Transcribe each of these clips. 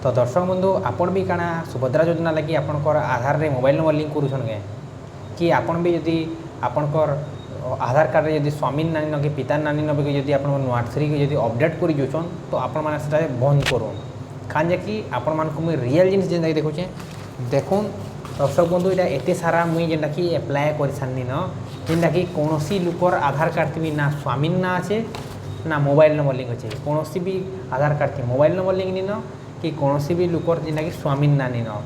तो दर्शक बंधु आपण भी काना सुभद्रा योजना लगी आपणकर आधार रे मोबाइल नंबर लिंक करूछन के कि आपण भी यदि आपणकर आधार कार्ड रे यदि स्वामी नानी न कि पिता नानी न भी यदि आपण नुआथरी के यदि अपडेट करि जोछन तो आपण माने सेटा बंद करूँ काजे कि आपण मान को मुई रियल जिनिस जेन देखुछे देखुन दर्शक बंधु इटा एते सारा मुई जेनटा कि अप्लाई कर सारनी न जेनटा कि कोनोसी लुकर आधार कार्ड थी ना स्वामी ना अच्छे ना मोबाइल नंबर लिंक अच्छे कोनोसी भी आधार कार्ड थी मोबाइल नंबर लिंक नी न कि कौनसी भी लुकर जेनटा कि स्वामी नानी न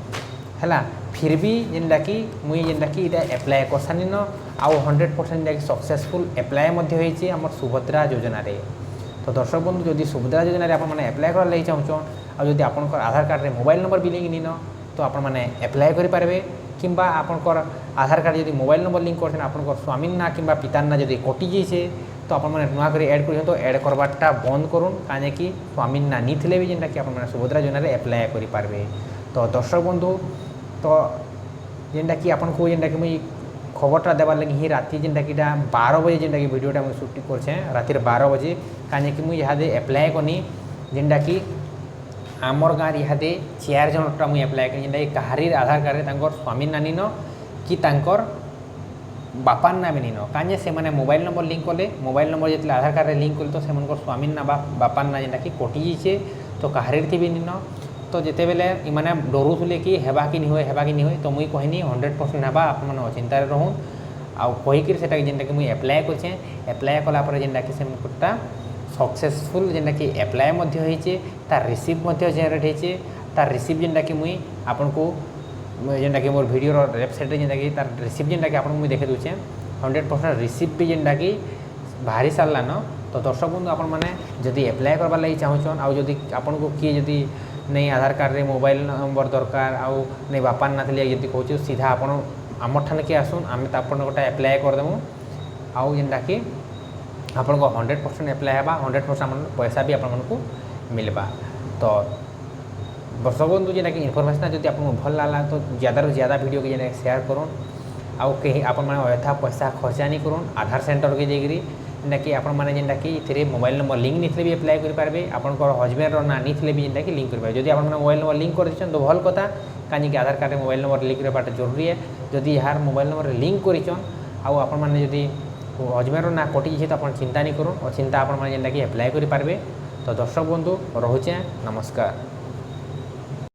है फिर भी जेनटा कि मुई जेनटा कि इटा अप्लाई कर सानी न आउ 100% जेनटा कि सक्सेसफुल अप्लाई मध्य होइछे हमर सुभद्रा योजना रे। तो दर्शक बंधु जदि सुभद्रा योजना रे आपण माने अप्लाई करला लई चाहुछन आ जदि आपनकर आधार कार्ड रे मोबाइल नंबर भी लिंक नी न तो आपण माने अप्लाई करि पारबे किंबा आपनकर आधार कार्ड यदि मोबाइल नंबर लिंक करछन आपनकर स्वामी ना किंबा पिता ना जदि कटि जाइछे तो आपण माने नुआ करी ऐड कर तो ऐड करवाटा बंद करूँ काजे कि स्वामी ना नी थिले भी जेनटा कि आपण माने सुभद्रा योजना रे अप्लाई करि पारबे। तो दर्शक बंधु तो जेनटा कि आपण को जेनटा कि मुई खबरटा देवार लगी ही राति जेनटा कि 12 बजे जेनटा कि वीडियोटा मुई शूट करछे रातिर 12 बजे काजे कि मुई इहादे अप्लाई कनी जेनटा कि आमर गाँव इहादे 4 जनटा मुई अप्लाई कनी जेनटा कि कहारी आधार कार्ड रे तांकर स्वामी नानी न कि तांकर बापार ना भी नी न काजे से माने मोबाइल नंबर लिंक कले मोबाइल नंबर जितले आधार कार्ड रे लिंक कले तो से स्वामी ना बापार ना जेनटा कि कटि जाइछे तो कहारीर थी भी नी न तो जिते बेले इमाने डरुले कि हेबा कि नी होय तो मुई कहनी 100% हेबा आप माने चिंता रहूँ आउ कहीकि सेटा जेनटा कि मुई अप्लाई करछे अप्लाई कला पर जेनटा कि से मुटा सक्सेसफुल जेनटा कि अप्लाई मध्य होइछे तार रिसीव मध्य जनरेट होइछे तार रिसीव जेनटा कि मुई आपन को जेनटा कि मोर वीडियो वेबसाइट रे जेनटा कि तार रिसीव जेनटा कि आपन मुई देखे दूचे 100% रिसीव भी जेनटा कि बाहरी सारला न। तो दर्शक बंधु आपण माने जदि अप्लाई करबा लई चाहुछन आउ जदि आपन को किए जदि नहीं आधार कार्ड रे मोबाइल नंबर दरकार आउ नहीं बापा ना थिले जदि कहूछु सीधा आपण आमर ठाने के आसुन आमे त आपन गोटा अप्लाई कर देमु आउ जेनटा कि आपन को 100% अप्लाई हेबा 100% आपन पैसा भी आपन को मिलबा। तो दर्शक बंधु जेनटा कि इनफॉरमेशन जदि आपको भल लागला तो ज़्यादा ज़्यादा वीडियो के जेनटा शेयर करूँ आउ कहीं आपण माने अयथा पैसा खर्चा नहीं करूँ आधार सेंटर के जाइकरी जेनटा कि आपण माने जेनटा कि इथिरे मोबाइल नंबर लिंक नहीं भी अप्लाई कर पारबे आपनकर हजबैंड ना नी थिले भी जेनटा कि लिंक कर पारबे जदि आपण माने मोबाइल नंबर लिंक कर दिछन तो भल कथा काजे कि आधार कार्ड मोबाइल नंबर लिंक करबाटा जरूरी है जदि यार मोबाइल नंबर लिंक करिछन आउ आपण माने जदि हजबैंड ना कटि जाइछे तो आपण चिंता नहीं करूँ और चिंता आपण माने जेनटा कि अप्लाई कर पारबे। तो दर्शक बंधु रहुचे नमस्कार।